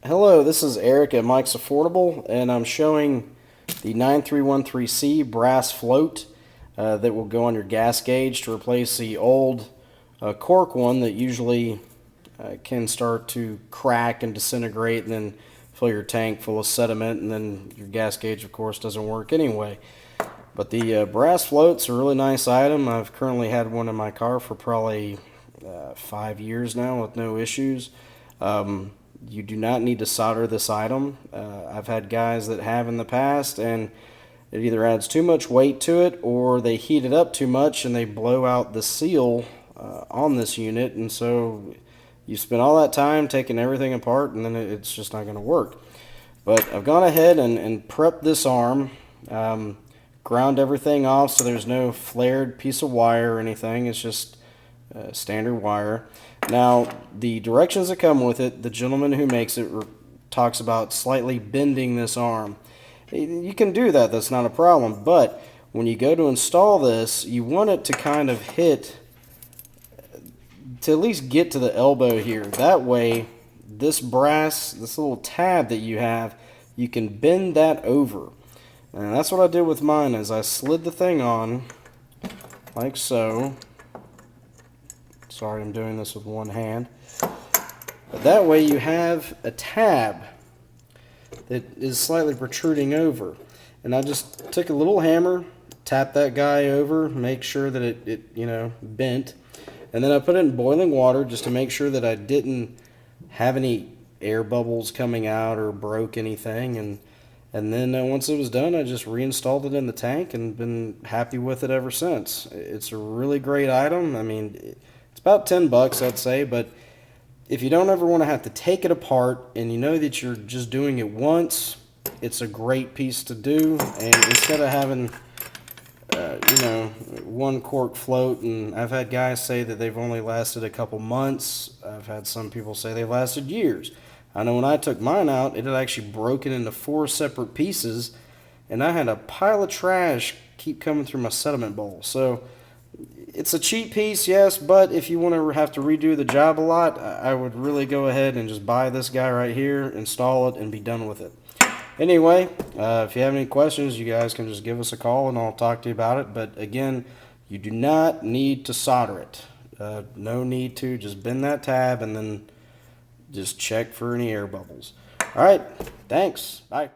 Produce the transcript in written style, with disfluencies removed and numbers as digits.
Hello, this is Erich at Mike's Fordable, and I'm showing the 9313C brass float that will go on your gas gauge to replace the old cork one that usually can start to crack and disintegrate and then fill your tank full of sediment, and then your gas gauge, of course, doesn't work anyway. But the brass float's a really nice item. I've currently had one in my car for probably 5 years now with no issues. You do not need to solder this item. I've had guys that have in the past, and it either adds too much weight to it or they heat it up too much and they blow out the seal on this unit, and so you spend all that time taking everything apart and then it's just not going to work. But I've gone ahead and prepped this arm, ground everything off so there's no flared piece of wire or anything. It's just standard wire. Now, the directions that come with it, the gentleman who makes it talks about slightly bending this arm. You can do that, that's not a problem, but when you go to install this, you want it to kind of hit, to at least get to the elbow here. That way, this brass, this little tab that you have, you can bend that over. And that's what I did with mine, is I slid the thing on, like so. Sorry, I'm doing this with one hand. But that way you have a tab that is slightly protruding over. And I just took a little hammer, tapped that guy over, make sure that it bent. And then I put it in boiling water just to make sure that I didn't have any air bubbles coming out or broke anything. And then once it was done, I just reinstalled it in the tank and been happy with it ever since. It's a really great item. I mean, it's about 10 bucks, I'd say, but if you don't ever want to have to take it apart and you know that you're just doing it once, it's a great piece to do. And instead of having, one cork float, and I've had guys say that they've only lasted a couple months. I've had some people say they lasted years. I know when I took mine out, it had actually broken into 4 separate pieces, and I had a pile of trash keep coming through my sediment bowl. So it's a cheap piece, yes, but if you want to have to redo the job a lot, I would really go ahead and just buy this guy right here, install it, and be done with it. Anyway, if you have any questions, you guys can just give us a call and I'll talk to you about it. But again, you do not need to solder it. No need to. Just bend that tab and then just check for any air bubbles. All right, thanks. Bye.